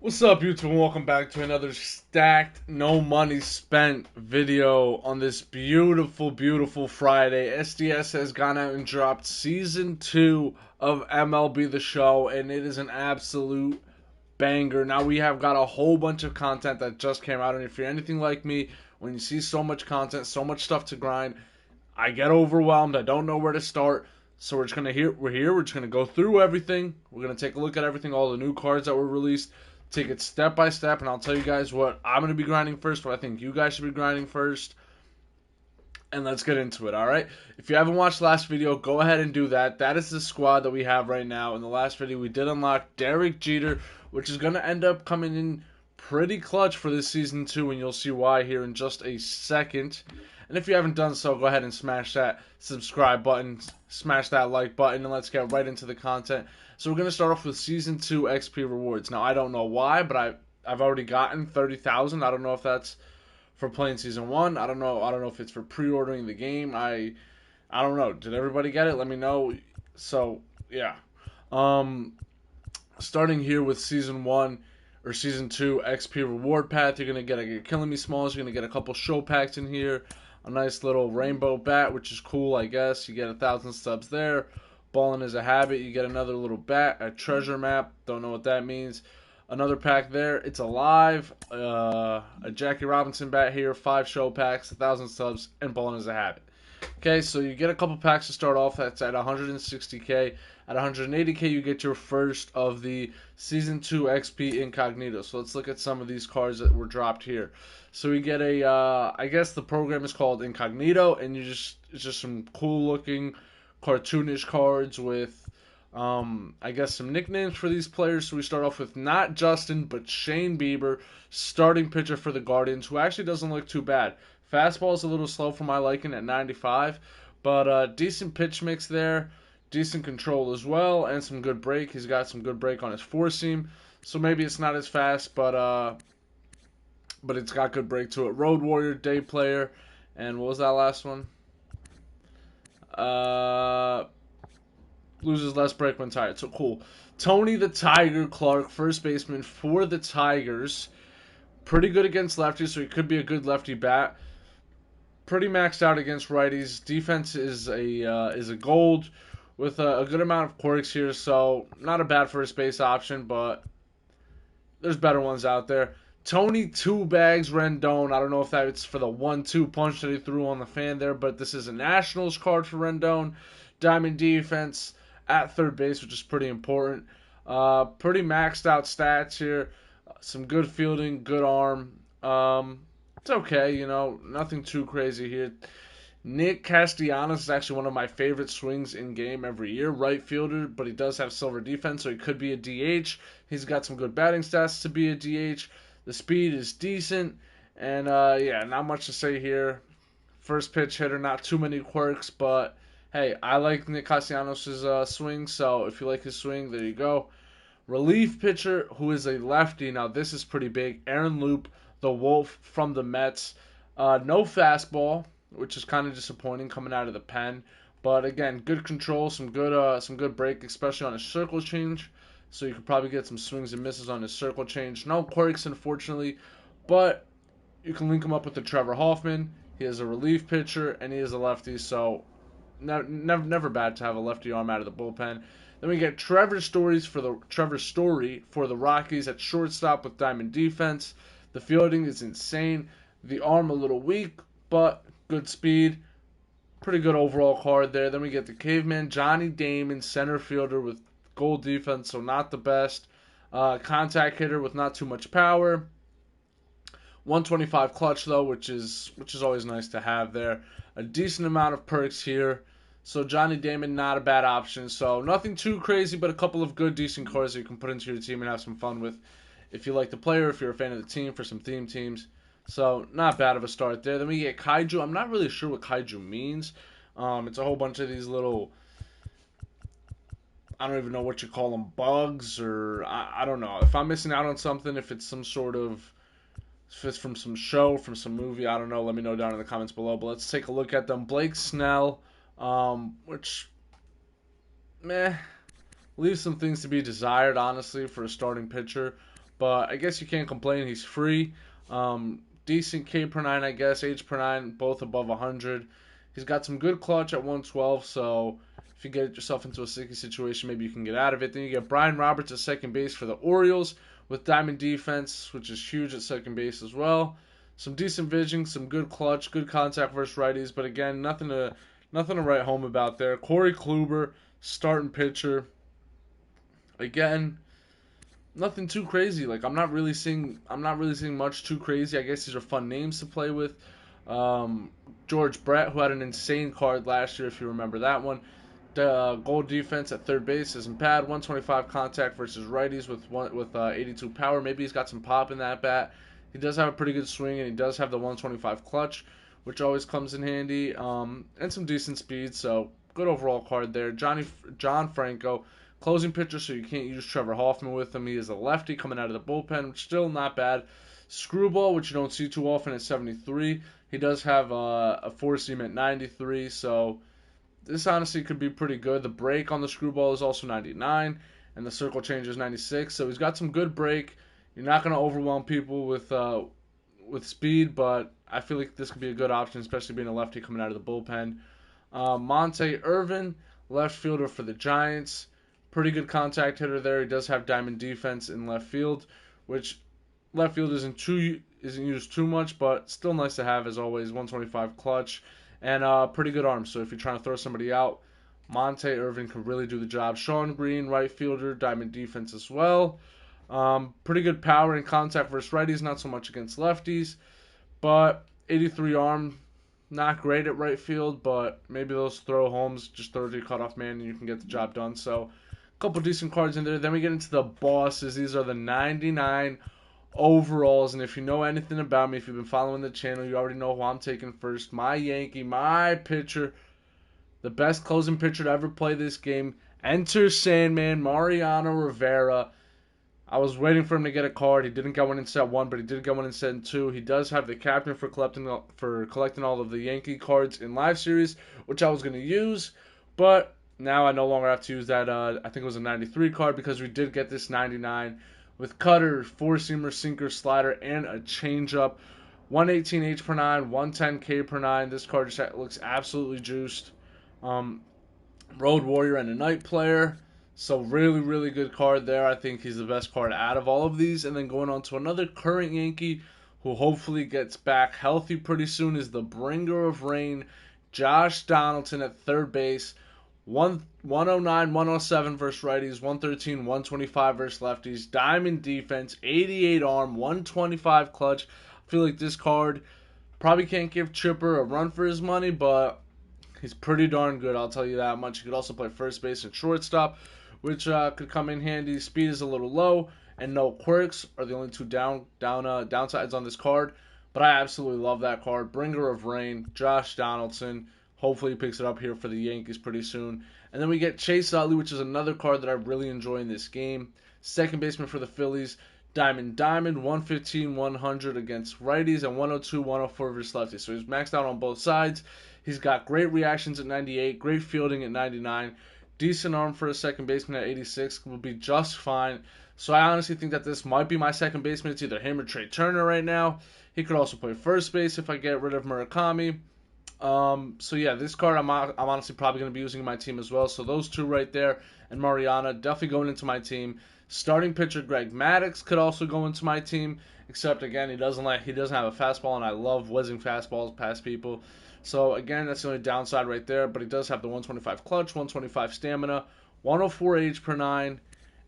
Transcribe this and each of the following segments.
What's up, YouTube, and welcome back to another stacked, no money spent video on this beautiful, beautiful Friday. SDS has gone out and dropped Season 2 of MLB The Show, and it is an absolute banger. Now, we have got a whole bunch of content that just came out, and if you're anything like me, when you see so much content, so much stuff to grind, I get overwhelmed. I don't know where to start. So we're just gonna go through everything. We're gonna take a look at everything, all the new cards that were released, take it step by step, and I'll tell you guys what I'm gonna be grinding first, what I think you guys should be grinding first, and let's get into it. All right. If you haven't watched the last video, go ahead and do that. That is the squad that we have right now. In the last video, we did unlock Derek Jeter, which is gonna end up coming in pretty clutch for this season 2, and you'll see why here in just a second. And if you haven't done so, go ahead and smash that subscribe button, smash that like button, and let's get right into the content. So we're going to start off with Season 2 XP rewards. Now, I don't know why, but I've already gotten 30,000. I don't know if that's for playing Season 1. I don't know. I don't know if it's for pre-ordering the game. I don't know. Did everybody get it? Let me know. So, yeah. Um, Starting here with Season 1 or Season 2 XP reward path, you're going to get a Killing Me Smalls. You're going to get a couple show packs in here. A nice little rainbow bat, which is cool, I guess. You get 1,000 subs there. Balling is a habit. You get another little bat, a treasure map. Don't know what that means. Another pack there. It's alive. A Jackie Robinson bat here. 5 show packs, 1,000 subs, and balling is a habit. Okay, so you get a couple packs to start off. That's at 160k. At 180k, you get your first of the Season 2 XP Incognito. So let's look at some of these cards that were dropped here. So we get a, I guess the program is called Incognito, and it's just some cool looking cartoonish cards with, I guess some nicknames for these players. So we start off with not Justin, but Shane Bieber, starting pitcher for the Guardians, who actually doesn't look too bad. Fastball is a little slow for my liking at 95, but decent pitch mix there, decent control as well, and some good break. He's got some good break on his four seam, so maybe it's not as fast, but it's got good break to it. Road Warrior, day player, and what was that last one? Uh, Loses less break when tired. So cool. Tony the Tiger Clark, first baseman for the Tigers. Pretty good against lefties, so he could be a good lefty bat. Pretty maxed out against righties. Defense is a gold with a good amount of quirks here, so not a bad first base option, but there's better ones out there. Tony Two Bags Rendon. I don't know if that's for the 1-2 punch that he threw on the fan there, but this is a Nationals card for Rendon. Diamond defense at third base, which is pretty important. Pretty maxed out stats here. Some good fielding, good arm. It's okay, nothing too crazy here. Nick Castellanos is actually one of my favorite swings in game every year. Right fielder, but he does have silver defense, so he could be a DH. He's got some good batting stats to be a DH. The speed is decent, and yeah, not much to say here. First pitch hitter, not too many quirks, but hey, I like Nick Castellanos' swing, so if you like his swing, there you go. Relief pitcher who is a lefty. Now, this is pretty big. Aaron Loop, the Wolf from the Mets. No fastball, which is kind of disappointing coming out of the pen. But again, good control, some good break, especially on his circle change. So you could probably get some swings and misses on his circle change. No quirks, unfortunately, but you can link him up with the Trevor Hoffman. He is a relief pitcher, and he is a lefty, so never bad to have a lefty arm out of the bullpen. Then we get Trevor Story for the Rockies at shortstop with diamond defense. The fielding is insane. The arm a little weak, but good speed. Pretty good overall card there. Then we get the Caveman Johnny Damon, center fielder with gold defense, so not the best. Contact hitter with not too much power. 125 clutch though, which is always nice to have there. A decent amount of perks here. So Johnny Damon, not a bad option. So nothing too crazy, but a couple of good, decent cards that you can put into your team and have some fun with. If you like the player, if you're a fan of the team, for some theme teams. So not bad of a start there. Then we get Kaiju. I'm not really sure what Kaiju means. It's a whole bunch of these little, I don't even know what you call them, bugs, or I don't know. If I'm missing out on something, if it's some sort of, if it's from some show, from some movie, I don't know. Let me know down in the comments below. But let's take a look at them. Blake Snell, which, meh, leaves some things to be desired, honestly, for a starting pitcher. but I guess you can't complain. He's free. Decent K per 9, I guess. H per 9, both above 100. He's got some good clutch at 112, so if you get yourself into a sticky situation, maybe you can get out of it. Then you get Brian Roberts at second base for the Orioles with diamond defense, which is huge at second base as well. Some decent vision, some good clutch, good contact versus righties, but again, nothing to write home about there. Corey Kluber, starting pitcher. Again, nothing too crazy. Like I'm not really seeing much too crazy. I guess these are fun names to play with. Um, George Brett, who had an insane card last year, if you remember that one. The goal defense at third base isn't bad. 125 contact versus righties with 82 power. Maybe he's got some pop in that bat. He does have a pretty good swing, and he does have the 125 clutch, which always comes in handy. And some decent speed. So good overall card there. John Franco, closing pitcher, so you can't use Trevor Hoffman with him. He is a lefty coming out of the bullpen, which still not bad. Screwball, which you don't see too often at 73. He does have a four seam at 93, so this honestly could be pretty good. The break on the Screwball is also 99, and the circle change is 96. So he's got some good break. You're not going to overwhelm people with speed, but I feel like this could be a good option, especially being a lefty coming out of the bullpen. Monte Irvin, left fielder for the Giants. Pretty good contact hitter there. He does have diamond defense in left field, which left field isn't used too much, but still nice to have as always. 125 clutch and pretty good arm. So if you're trying to throw somebody out, Monte Irvin can really do the job. Sean Green, right fielder, diamond defense as well. Pretty good power and contact versus righties, not so much against lefties, but 83 arm, not great at right field, but maybe those throw homes, just throw to your cutoff man and you can get the job done. So couple decent cards in there. Then we get into the bosses. These are the 99 overalls, and if you know anything about me, if you've been following the channel, you already know who I'm taking first. My Yankee, my pitcher, the best closing pitcher to ever play this game. Enter Sandman, Mariano Rivera. I was waiting for him to get a card. He didn't get one in set 1, but he did get one in set 2. He does have the captain for collecting all of the Yankee cards in live series, which I was going to use, but now I no longer have to use that, I think it was a 93 card, because we did get this 99 with cutter, four-seamer, sinker, slider, and a changeup. 118 H per 9, 110 K per 9. This card just looks absolutely juiced. Road Warrior and a Night Player. So really, really good card there. I think he's the best card out of all of these. And then going on to another current Yankee who hopefully gets back healthy pretty soon is the bringer of rain, Josh Donaldson at third base. 109, 107 versus righties, 113, 125 versus lefties. Diamond defense, 88 arm, 125 clutch. I feel like this card probably can't give Chipper a run for his money, but he's pretty darn good, I'll tell you that much. He could also play first base and shortstop, which could come in handy. Speed is a little low, and no quirks are the only two downsides on this card. But I absolutely love that card. Bringer of rain, Josh Donaldson. Hopefully he picks it up here for the Yankees pretty soon. And then we get Chase Utley, which is another card that I really enjoy in this game. Second baseman for the Phillies. Diamond, 115, 100 against righties, and 102, 104 versus lefties. So he's maxed out on both sides. He's got great reactions at 98, great fielding at 99. Decent arm for a second baseman at 86. Will be just fine. So I honestly think that this might be my second baseman. It's either him or Trey Turner right now. He could also play first base if I get rid of Murakami. So yeah, this card I'm honestly probably going to be using in my team as well. So those two right there and Mariana definitely going into my team. Starting pitcher Greg Maddux could also go into my team, except again he doesn't have a fastball, and I love whizzing fastballs past people. So again, that's the only downside right there. But he does have the 125 clutch, 125 stamina, 104 H per 9,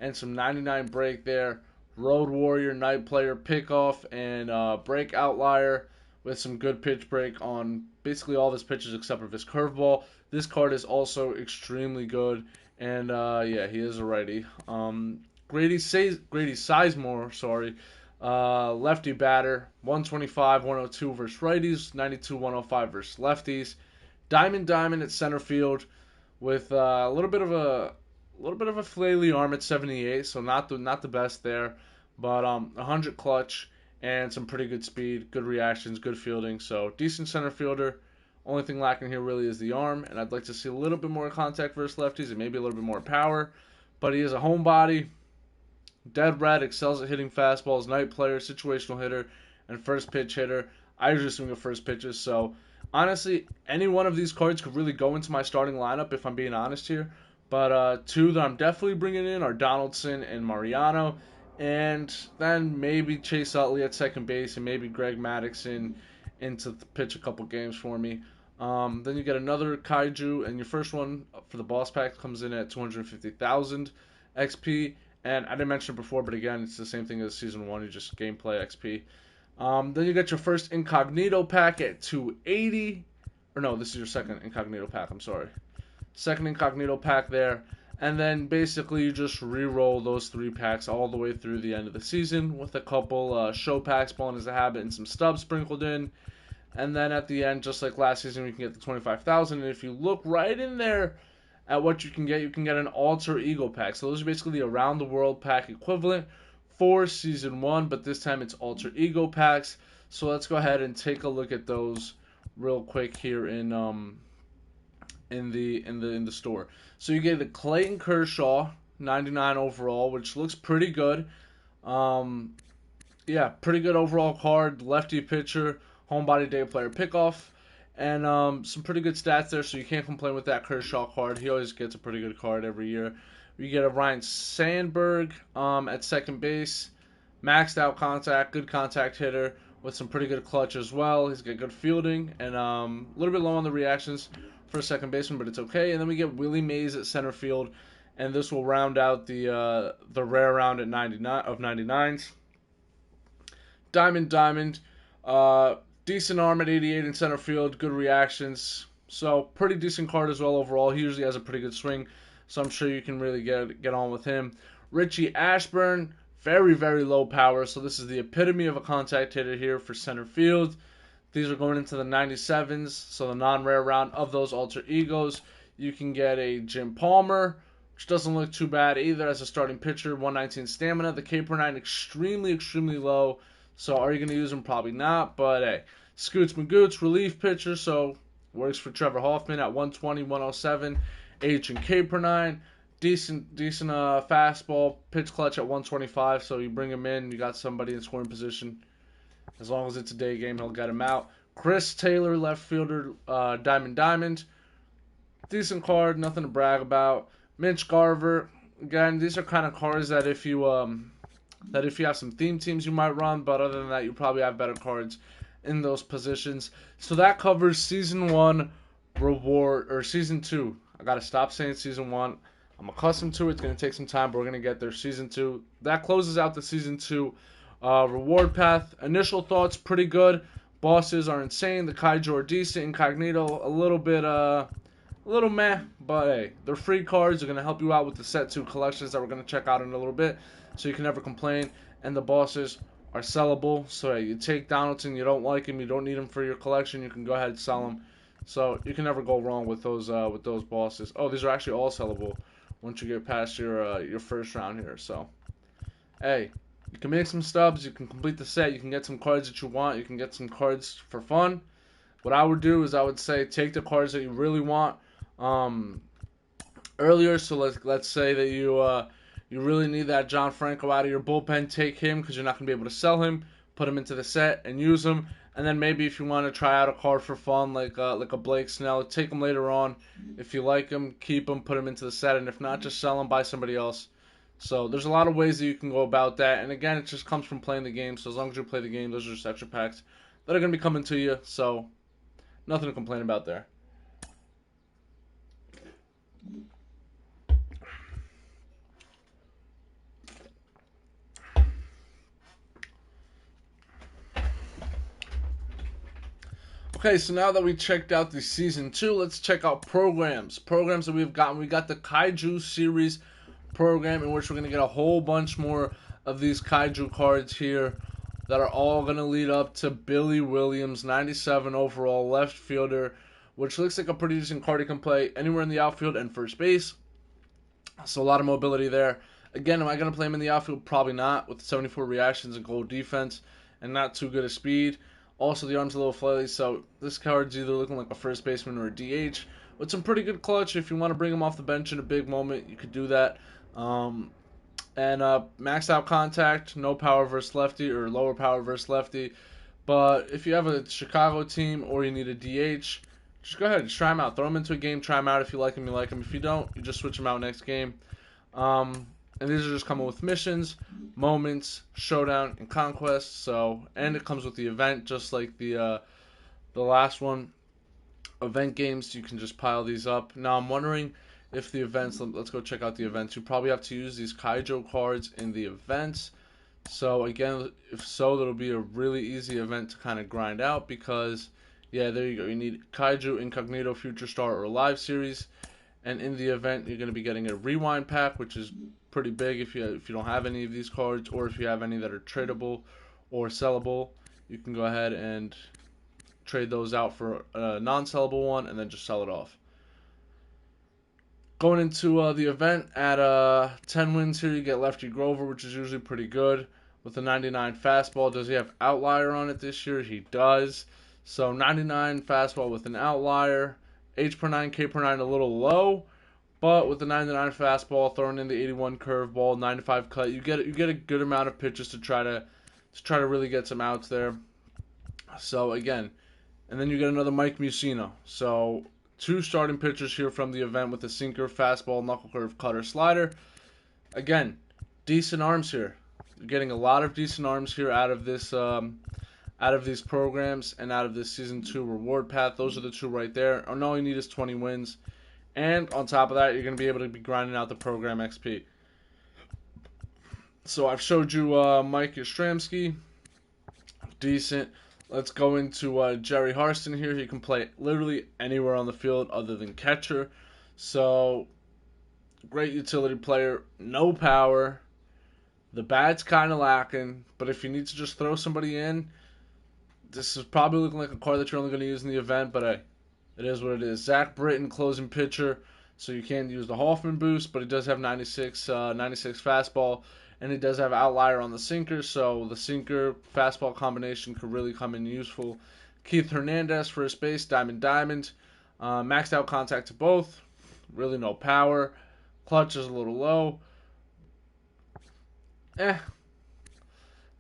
and some 99 break there. Road Warrior, Night Player, Pickoff, and Break Outlier, with some good pitch break on basically all of his pitches except for his curveball. This card is also extremely good, and yeah, he is a righty. Grady Sizemore, lefty batter, 125, 102 versus righties, 92, 105 versus lefties. Diamond at center field with a little bit of a flaily arm at 78, so not the best there, but 100 clutch and some pretty good speed, good reactions, good fielding. So decent center fielder. Only thing lacking here really is the arm, and I'd like to see a little bit more contact versus lefties and maybe a little bit more power. But he is a homebody. Dead red, excels at hitting fastballs, night player, situational hitter, and first pitch hitter. I usually swing at first pitches, so honestly, any one of these cards could really go into my starting lineup if I'm being honest here. But two that I'm definitely bringing in are Donaldson and Mariano, and then maybe Chase Utley at second base, and maybe Greg Maddux in to pitch a couple games for me. Then you get another Kaiju, and your first one for the boss pack comes in at 250,000 XP. And I didn't mention it before, but again, it's the same thing as Season 1, you just gameplay XP. Then you get your first Incognito pack at 280. Or no, this is your second Incognito pack, I'm sorry. Second Incognito pack there. And then basically you just re-roll those 3 packs all the way through the end of the season with a couple show packs, Ballin' as a Habit, and some stubs sprinkled in. And then at the end, just like last season, you can get the 25,000. And if you look right in there at what you can get an alter ego pack. So those are basically the around the world pack equivalent for season 1, but this time it's alter ego packs. So let's go ahead and take a look at those real quick here in the store. So you get the Clayton Kershaw 99 overall, which looks pretty good. Yeah, pretty good overall card, lefty pitcher, homebody day player pickoff. And some pretty good stats there, so you can't complain with that Kershaw card. He always gets a pretty good card every year. You get a Ryan Sandberg at second base. Maxed out contact, good contact hitter with some pretty good clutch as well. He's got good fielding and a little bit low on the reactions for a second baseman, but it's okay. And then we get Willie Mays at center field, and this will round out the rare round at 99 of 99s. Diamond. Decent arm at 88 in center field, good reactions. So pretty decent card as well overall. He usually has a pretty good swing, so I'm sure you can really get on with him. Richie Ashburn, very, very low power, so this is the epitome of a contact hitter here for center field. These are going into the 97s, so the non-rare round of those alter egos. You can get a Jim Palmer, which doesn't look too bad either as a starting pitcher, 119 stamina. The K per 9 extremely, extremely low. So are you going to use him? Probably not. But hey, Scoots Magoots, relief pitcher, so works for Trevor Hoffman at 120, 107. H and K per 9. Decent fastball, pitch clutch at 125. So you bring him in, you got somebody in scoring position. As long as it's a day game, he'll get him out. Chris Taylor, left fielder, Diamond. Decent card, nothing to brag about. Mitch Garver. Again, these are kind of cards that if you have some theme teams you might run, but other than that, you probably have better cards in those positions. So that covers Season 1 reward, or Season 2. I gotta stop saying Season 1. I'm accustomed to it. It's gonna take some time, but we're gonna get there. Season 2. That closes out the Season 2 reward path. Initial thoughts, pretty good. Bosses are insane. The Kaiju are decent. Incognito, a little meh, but hey, they're free cards. They're going to help you out with the set 2 collections that we're going to check out in a little bit, so you can never complain. And the bosses are sellable, so hey, you take Donaldson, you don't like him, you don't need him for your collection, you can go ahead and sell him. So you can never go wrong with those bosses. Oh, these are actually all sellable once you get past your first round here. So hey, you can make some stubs, you can complete the set, you can get some cards that you want, you can get some cards for fun. What I would do is I would say take the cards that you really want earlier. So let's say that you really need that John Franco out of your bullpen. Take him because you're not going to be able to sell him. Put him into the set and use him. And then maybe if you want to try out a card for fun, like a Blake Snell, take him later on. If you like him, keep him, put him into the set. And if not, just sell him, buy somebody else. So there's a lot of ways that you can go about that. And again, it just comes from playing the game. So as long as you play the game, those are just extra packs that are going to be coming to you. So nothing to complain about there. Okay, so now that we checked out the Season 2, let's check out programs. Programs that we've gotten. We got the Kaiju Series program, in which we're going to get a whole bunch more of these Kaiju cards here that are all going to lead up to Billy Williams, 97 overall left fielder, which looks like a pretty decent card. He can play anywhere in the outfield and first base. So a lot of mobility there. Again, am I going to play him in the outfield? Probably not, with 74 reactions and gold defense and not too good a speed. Also, the arm's a little flaily, so this card's either looking like a first baseman or a DH. With some pretty good clutch. If you want to bring him off the bench in a big moment, you could do that. And max out contact, no power versus lefty or lower power versus lefty. But if you have a Chicago team or you need a DH, just go ahead, just try him out. Throw him into a game, try him out. If you like him, you like him. If you don't, you just switch him out next game. And these are just coming with missions, moments, showdown, and conquest. So, and it comes with the event, just like the last one. Event games, you can just pile these up. Now, I'm wondering if the events. Let's go check out the events. You probably have to use these Kaijo cards in the events. So again, if so, that'll be a really easy event to kind of grind out because, yeah, there you go. You need Kaiju, Incognito, Future Star, or Live Series, and in the event, you're going to be getting a Rewind pack, which is pretty big if you don't have any of these cards, or if you have any that are tradable or sellable, you can go ahead and trade those out for a non-sellable one, and then just sell it off. Going into the event at 10 wins here, you get Lefty Grover, which is usually pretty good. With the 99 fastball, does he have outlier on it this year? He does. So 99 fastball with an outlier. H per 9, K per 9 a little low, but with the 99 fastball, throwing in the 81 curveball, 95 cut, you get a good amount of pitches to try to really get some outs there. So again, and then you get another Mike Mussina. So two starting pitchers here from the event with a sinker, fastball, knuckle curve, cutter, slider. Again, decent arms here. You're getting a lot of decent arms here out of this, out of these programs and out of this season 2 reward path. Those are the two right there. And all you need is 20 wins. And on top of that, you're going to be able to be grinding out the program XP. So I've showed you Mike Yastrzemski. Decent. Let's go into Jerry Harston here. He can play literally anywhere on the field other than catcher. So, great utility player. No power. The bat's kind of lacking. But if you need to just throw somebody in, this is probably looking like a card that you're only going to use in the event. But hey, it is what it is. Zach Britton, closing pitcher. So you can't use the Hoffman boost, but he does have 96 fastball. And he does have outlier on the sinker, so the sinker fastball combination could really come in useful. Keith Hernandez, first base, diamond. Maxed out contact to both. Really no power. Clutch is a little low. Then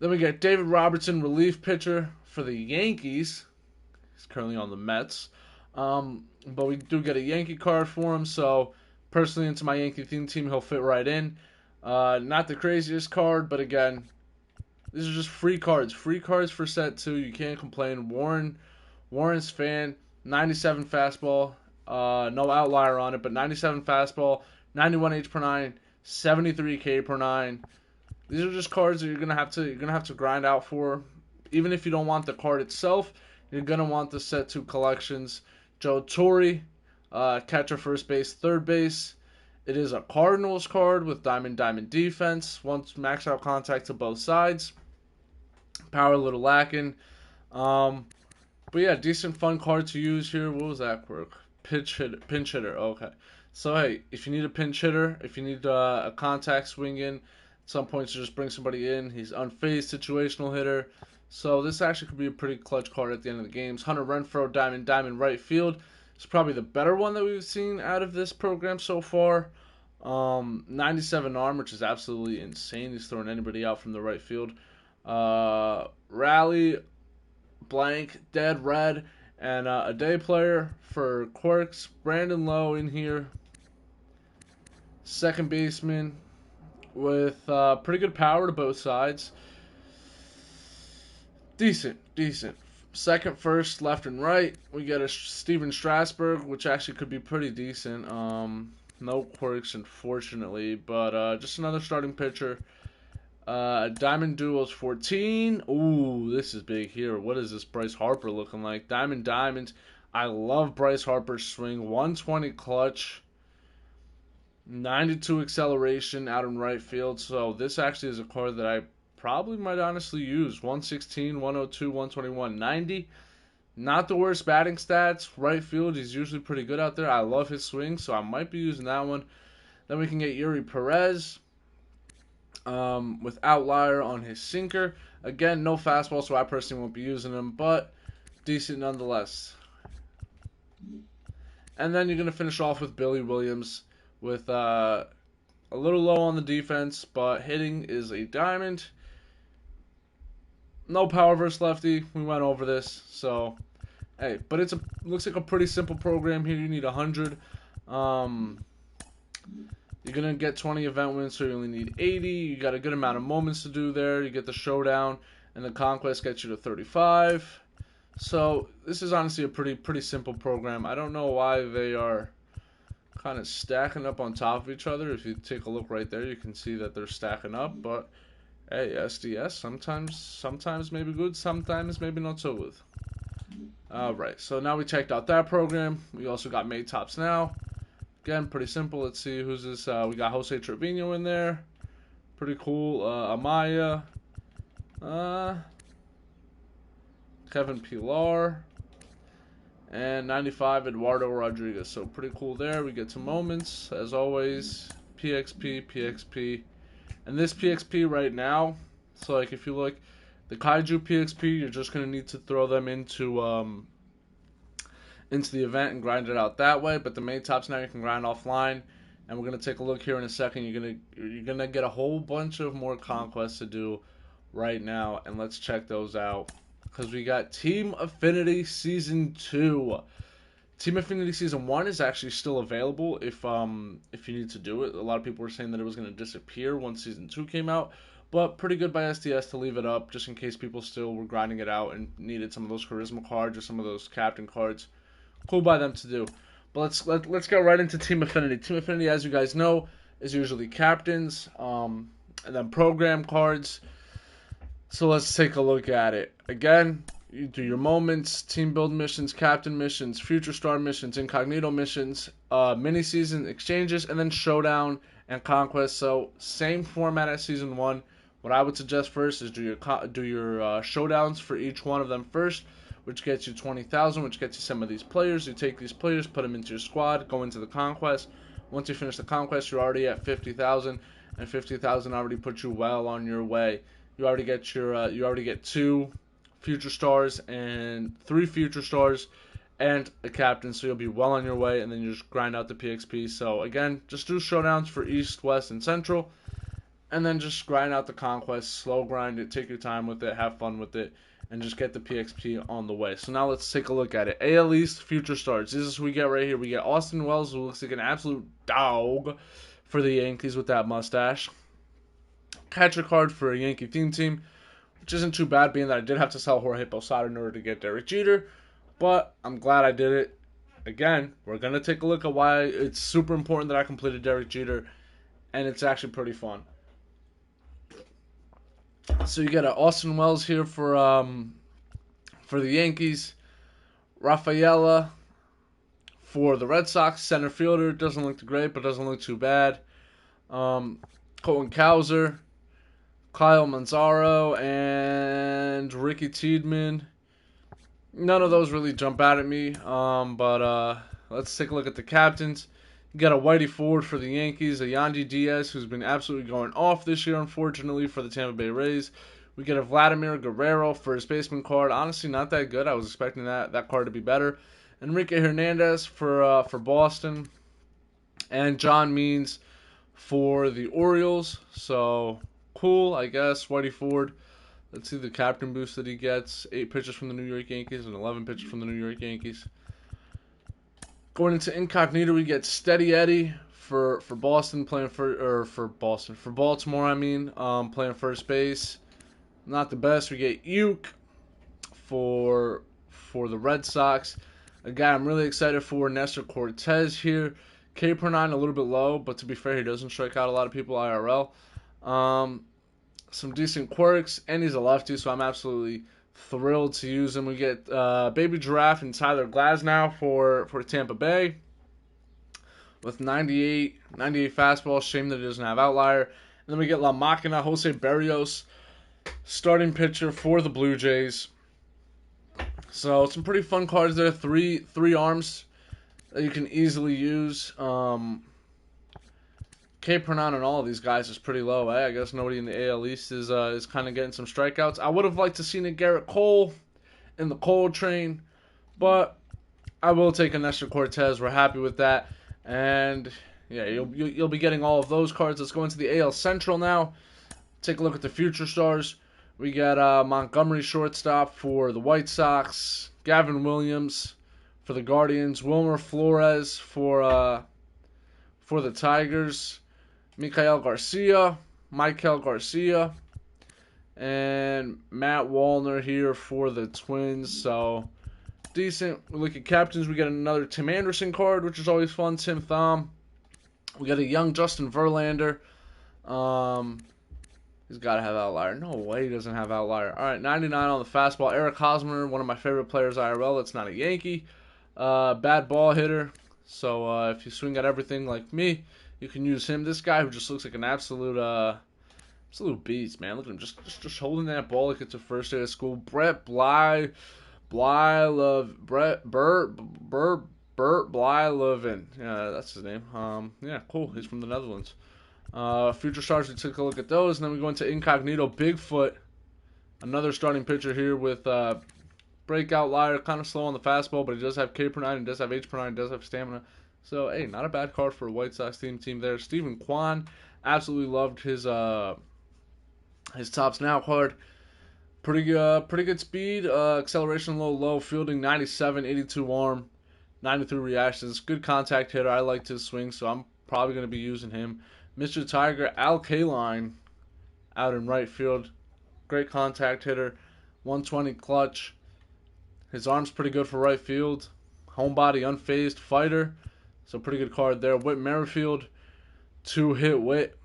we get David Robertson, relief pitcher for the Yankees. He's currently on the Mets. But we do get a Yankee card for him, so personally into my Yankee theme team, he'll fit right in. Not the craziest card, but again, these are just free cards. Free cards for set 2. You can't complain. Warren's fan, 97 fastball. No outlier on it, but 97 fastball, 91 H per 9, 73 K per 9. These are just cards that you're gonna have to grind out for. Even if you don't want the card itself, you're gonna want the set 2 collections. Joe Torre, catcher, first base, third base. It is a Cardinals card with diamond defense. Once max out contact to both sides. Power a little lacking. But yeah, decent fun card to use here. What was that quirk? Pinch hitter. Okay. So hey, if you need a pinch hitter, if you need a contact swing in, at some points you just bring somebody in. He's unfazed situational hitter. So this actually could be a pretty clutch card at the end of the games. Hunter Renfroe, diamond right field. It's probably the better one that we've seen out of this program so far. 97 arm, which is absolutely insane. He's throwing anybody out from the right field. Rally, blank, dead red, and a day player for quirks. Brandon Lowe in here. Second baseman with pretty good power to both sides. Decent. Second, first, left, and right. We get a Steven Strasburg, which actually could be pretty decent. No quirks, unfortunately, but just another starting pitcher. Diamond Duos 14. Ooh, this is big here. What is this Bryce Harper looking like? Diamond. I love Bryce Harper's swing. 120 clutch. 92 acceleration out in right field. So this actually is a card that I probably might honestly use. 116, 102, 121, 90. Not the worst batting stats. Right field, he's usually pretty good out there. I love his swing, so I might be using that one. Then we can get Yuri Perez with outlier on his sinker. Again, no fastball, so I personally won't be using him, but decent nonetheless. And then you're going to finish off with Billy Williams with A little low on the defense, but hitting is a diamond. No power versus lefty. We went over this, so hey. But looks like a pretty simple program here. You need 100. You're gonna get 20 event wins, so you only need 80. You got a good amount of moments to do there. You get the showdown, and the conquest gets you to 35. So this is honestly a pretty simple program. I don't know why they are kind of stacking up on top of each other. If you take a look right there, you can see that they're stacking up. But hey, SDS sometimes maybe good, sometimes maybe not so good. Alright, so now we checked out that program. We also got made tops now. Again, pretty simple. Let's see who's this. We got Jose Trevino in there. Pretty cool. Amaya. Kevin Pilar. And 95, Eduardo Rodriguez. So pretty cool there. We get some moments, as always. PXP, PXP. And this PXP right now, so like if you look, the Kaiju PXP, you're just going to need to throw them into the event and grind it out that way. But the main tops now you can grind offline. And we're going to take a look here in a second. You're gonna get a whole bunch of more conquests to do right now. And let's check those out. Because we got Team Affinity Season 2. Team Affinity Season 1 is actually still available if you need to do it. A lot of people were saying that it was going to disappear once Season 2 came out. But pretty good by SDS to leave it up just in case people still were grinding it out and needed some of those charisma cards or some of those captain cards. Cool by them to do. But let's go right into Team Affinity. Team Affinity, as you guys know, is usually captains and then program cards. So let's take a look at it. Again, you do your moments, team build missions, captain missions, future star missions, incognito missions, mini season exchanges, and then showdown and conquest. So same format as season 1. What I would suggest first is do your showdowns for each one of them first, which gets you 20,000, which gets you some of these players. You take these players, put them into your squad, go into the conquest. Once you finish the conquest, you're already at 50,000, and 50,000 already puts you well on your way. You already get 2 future stars and 3 future stars and a captain, so you'll be well on your way, and then you just grind out the PXP. So again, just do showdowns for East, West, and Central, and then just grind out the conquest, slow grind it, take your time with it, have fun with it, and just get the PXP on the way. So now let's take a look at it. AL East future stars. This is what we get right here. We get Austin Wells, who looks like an absolute dog for the Yankees with that mustache. Catcher card for a Yankee theme team, which isn't too bad, being that I did have to sell Jorge Posada in order to get Derek Jeter, but I'm glad I did it. Again, we're going to take a look at why it's super important that I completed Derek Jeter, and it's actually pretty fun. So you get an Austin Wells here for the Yankees, Rafaela for the Red Sox, center fielder, doesn't look too great, but doesn't look too bad. Colton Cowser, Kyle Manzaro, and Ricky Tiedemann. None of those really jump out at me, but let's take a look at the captains. You got a Whitey Ford for the Yankees, a Yandy Diaz, who's been absolutely going off this year, unfortunately, for the Tampa Bay Rays. We get a Vladimir Guerrero for his baseman card. Honestly, not that good. I was expecting that card to be better. Enrique Hernandez for Boston, and John Means for the Orioles. So cool, I guess. Whitey Ford. Let's see the captain boost that he gets. 8 pitches from the New York Yankees and 11 pitches from the New York Yankees. Going into incognito, we get Steady Eddie for Boston, playing for Baltimore. I mean, playing first base. Not the best. We get Uke for the Red Sox. Again, I'm really excited for Nestor Cortez here. K per 9 a little bit low, but to be fair, he doesn't strike out a lot of people IRL. Some decent quirks, and he's a lefty, so I'm absolutely thrilled to use him. We get Baby Giraffe and Tyler Glasnow for Tampa Bay with 98 fastball. Shame that he doesn't have outlier. And then we get La Máquina, Jose Berrios, starting pitcher for the Blue Jays. So some pretty fun cards there. Three arms that you can easily use. K per 9 on all of these guys is pretty low. I guess nobody in the AL East is kind of getting some strikeouts. I would have liked to seen a Garrett Cole in the Cole train, but I will take a Nestor Cortez. We're happy with that. And yeah, you'll be getting all of those cards. Let's go into the AL Central now. Take a look at the future stars. We got Montgomery shortstop for the White Sox, Gavin Williams for the Guardians, Wilmer Flores for the Tigers, Michael Garcia, and Matt Wallner here for the Twins. So decent. We look at captains. We got another Tim Anderson card, which is always fun. Tim Thom. We got a young Justin Verlander. He's got to have outlier. No way he doesn't have outlier. All right, 99 on the fastball. Eric Hosmer, one of my favorite players IRL. That's not a Yankee. Bad ball hitter. So if you swing at everything like me, you can use him. This guy who just looks like an absolute beast, man. Look at him just holding that ball like it's a first day of school. Brett Blyleven. Yeah, that's his name. Yeah, cool. He's from the Netherlands. Future stars, we took a look at those, and then we go into Incognito Bigfoot. Another starting pitcher here with breakout liar, kind of slow on the fastball, but he does have K per 9, he does have H per 9, he does have stamina. So, hey, not a bad card for a White Sox team there. Stephen Kwan, absolutely loved his Tops Now card. Pretty good speed, acceleration a little low, fielding 97, 82 arm, 93 reactions. Good contact hitter. I liked his swing, so I'm probably going to be using him. Mr. Tiger, Al Kaline, out in right field. Great contact hitter, 120 clutch. His arm's pretty good for right field. Homebody, unfazed fighter. So pretty good card there. Whit Merrifield, 2-hit Whit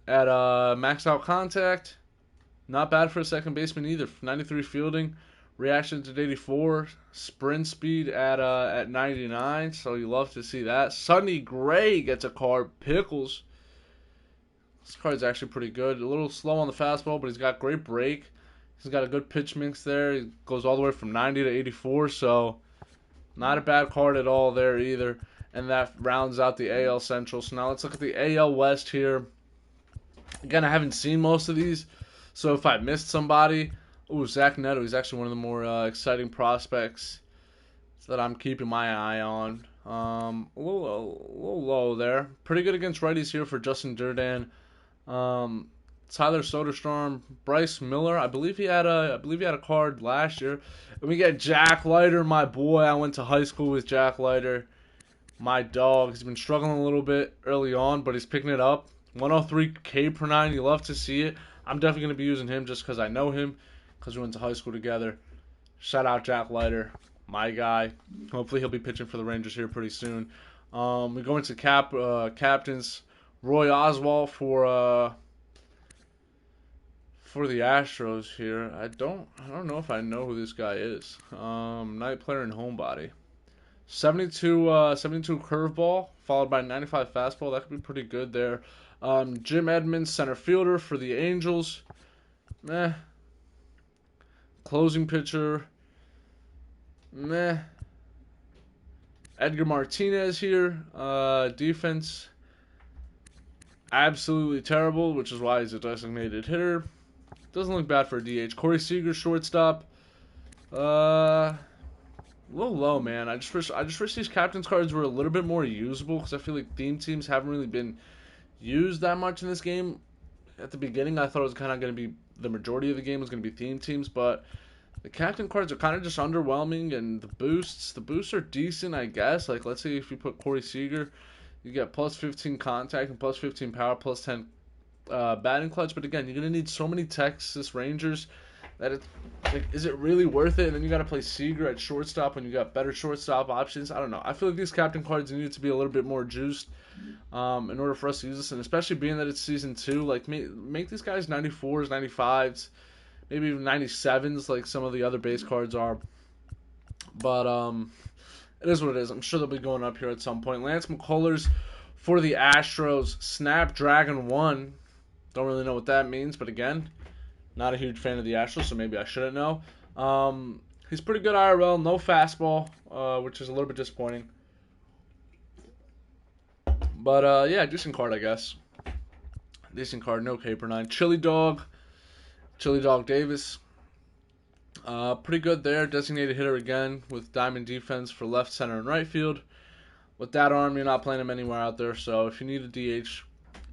at max out contact. Not bad for a second baseman either. 93 fielding, reactions at 84, sprint speed at 99. So you love to see that. Sonny Gray gets a card. Pickles. This card's actually pretty good. A little slow on the fastball, but he's got great break. He's got a good pitch mix there. He goes all the way from 90 to 84, so not a bad card at all there either. And that rounds out the AL Central. So now let's look at the AL West here. Again, I haven't seen most of these, so if I missed somebody, Zach Neto, he's actually one of the more exciting prospects that I'm keeping my eye on. A little low there. Pretty good against righties here for Justin Durden. Tyler Soderstrom, Bryce Miller. I believe he had a card last year. And we got Jack Leiter, my boy. I went to high school with Jack Leiter. My dog. He's been struggling a little bit early on, but he's picking it up. 103 K per 9. You love to see it. I'm definitely going to be using him just because I know him, because we went to high school together. Shout out Jack Leiter, my guy. Hopefully he'll be pitching for the Rangers here pretty soon. We go into captains. Roy Oswalt for the Astros here. I don't know if I know who this guy is. Night player and homebody. 72 curveball followed by 95 fastball. That could be pretty good there. Jim Edmonds, center fielder for the Angels. Meh. Closing pitcher. Meh. Edgar Martinez here. Defense. Absolutely terrible, which is why he's a designated hitter. Doesn't look bad for a DH. Corey Seager, shortstop. A little low, man. I just wish these captains cards were a little bit more usable, because I feel like theme teams haven't really been used that much in this game. At the beginning, I thought it was kind of going to be the majority of the game was going to be theme teams, but the captain cards are kind of just underwhelming, and the boosts are decent, I guess. Like, let's say if you put Corey Seager, you get plus 15 contact and plus 15 power, plus 10 batting clutch. But again, you're going to need so many Texas Rangers that it's like, is it really worth it? And then you got to play Seager at shortstop when you got better shortstop options. I don't know. I feel like these captain cards need to be a little bit more juiced in order for us to use this. And especially being that it's season 2, like make these guys 94s, 95s, maybe even 97s like some of the other base cards are. But it is what it is. I'm sure they'll be going up here at some point. Lance McCullers for the Astros. Snapdragon 1. Don't really know what that means, but again, not a huge fan of the Astros, so maybe I shouldn't know. He's pretty good IRL. No fastball, which is a little bit disappointing. But, yeah, decent card, I guess. Decent card. No K per 9. Chili Dog Davis. Pretty good there. Designated hitter again with diamond defense for left, center, and right field. With that arm, you're not playing him anywhere out there. So if you need a DH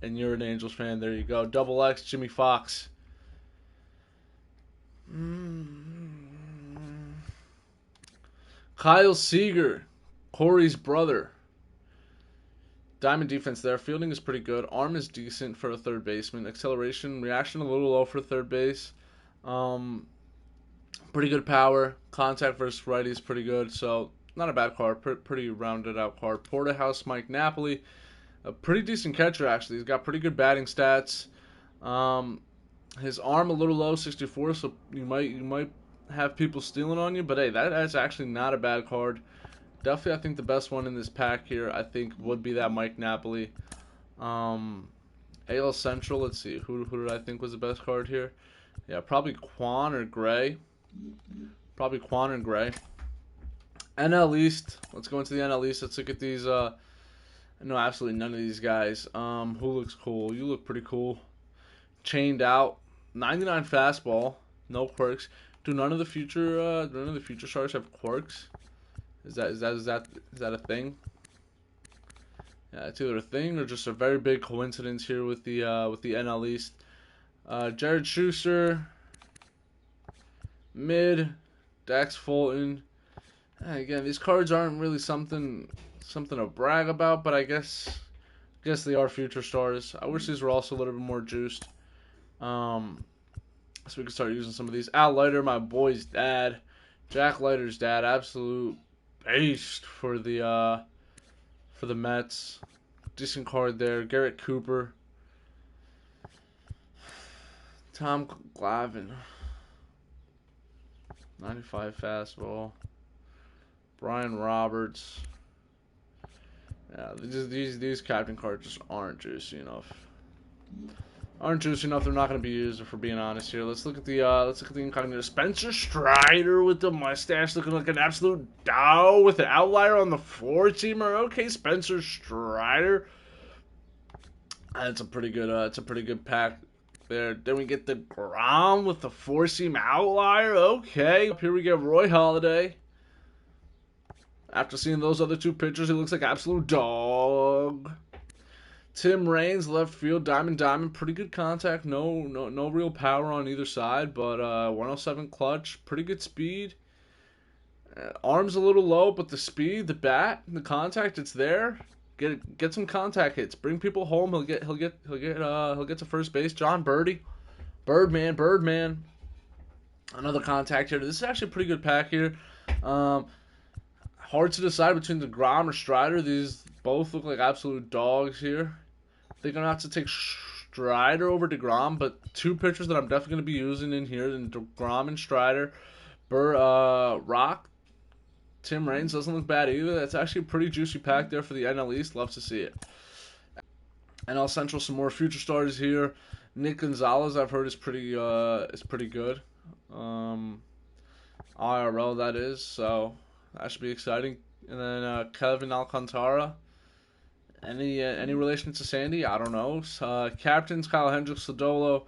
and you're an Angels fan, there you go. Double X, Jimmy Fox. Kyle Seager, Corey's brother. Diamond defense there. Fielding is pretty good. Arm is decent for a third baseman. Acceleration, reaction a little low for third base. Pretty good power. Contact versus righty is pretty good. So not a bad card. Pretty rounded out card. Porterhouse, Mike Napoli. A pretty decent catcher, actually. He's got pretty good batting stats. His arm a little low, 64, so you might have people stealing on you. But hey, that's actually not a bad card. Definitely, I think the best one in this pack here, I think, would be that Mike Napoli. AL Central, let's see. Who did I think was the best card here? Yeah, probably Quan or Gray. Probably Quan and Gray. NL East. Let's go into the NL East. Let's look at these. I know absolutely none of these guys. Who looks cool? You look pretty cool. Chained out. 99 fastball. No quirks. Do none of the future stars have quirks? Is that a thing? Yeah, it's either a thing or just a very big coincidence here with the NL East. Jared Schuster, mid, Dax Fulton. Again, these cards aren't really something to brag about, but I guess they are future stars. I wish these were also a little bit more juiced. So we can start using some of these. Al Leiter, my boy's dad, Jack Leiter's dad, absolute beast for the Mets. Decent card there. Garrett Cooper, Tom Glavine, 95 fastball. Brian Roberts. Yeah, these captain cards just aren't juicy enough. They're not going to be used, if we're being honest here. Let's look at the incognito. Spencer Strider with the mustache, looking like an absolute dow with an outlier on the four-seamer. Okay, Spencer Strider. That's a pretty good pack there. Then we get the Grom with the four-seam outlier. Okay, up here we get Roy Halladay. After seeing those other two pictures, he looks like absolute dog. Tim Raines, left field, diamond, pretty good contact. No real power on either side, but 107 clutch, pretty good speed. Arms a little low, but the speed, the bat, the contact, it's there. Get some contact hits. Bring people home. He'll get to first base. John Birdman. Another contact here. This is actually a pretty good pack here. Hard to decide between the Grom or Strider. These both look like absolute dogs here. I think I'm going to have to take Strider over DeGrom, but two pitchers that I'm definitely going to be using in here, and DeGrom and Strider. Rock, Tim Raines doesn't look bad either. That's actually a pretty juicy pack there for the NL East. Love to see it. NL Central, some more future stars here. Nick Gonzalez, I've heard is pretty good. IRL, that is, so that should be exciting. And then Kevin Alcantara. Any relation to Sandy? I don't know. Captains, Kyle Hendricks, Sodolo.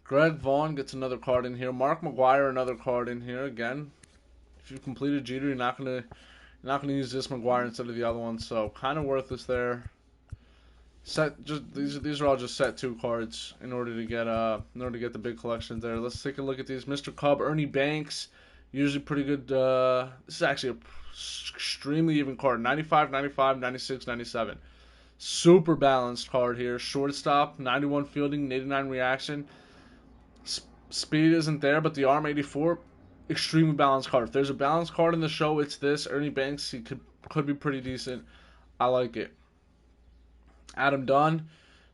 Greg Vaughn gets another card in here. Mark McGwire, another card in here. Again, if you've completed Jeter, you're not gonna use this McGwire instead of the other one. So kind of worthless there. These are all just set 2 cards in order to get the big collection there. Let's take a look at these. Mr. Cub, Ernie Banks, usually pretty good. This is actually a extremely even card. 95, 95, 96, 97. Super balanced card here. Shortstop, 91 fielding, 89 reaction. Speed isn't there, but the arm, 84. Extremely balanced card. If there's a balanced card in the show, it's this. Ernie Banks, he could be pretty decent. I like it. Adam Dunn,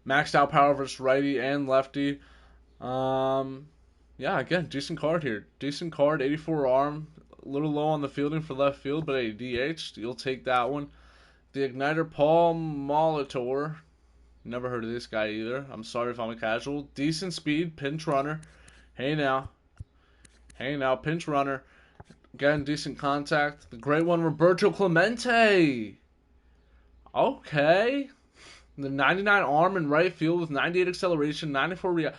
maxed out power versus righty and lefty. Yeah, again, decent card here. Decent card, 84 arm. A little low on the fielding for left field, but a DH, you'll take that one. The Igniter, Paul Molitor. Never heard of this guy either. I'm sorry if I'm a casual. Decent speed, pinch runner. Hey now, pinch runner. Again, decent contact. The great one, Roberto Clemente. Okay. The 99 arm in right field with 98 acceleration, 94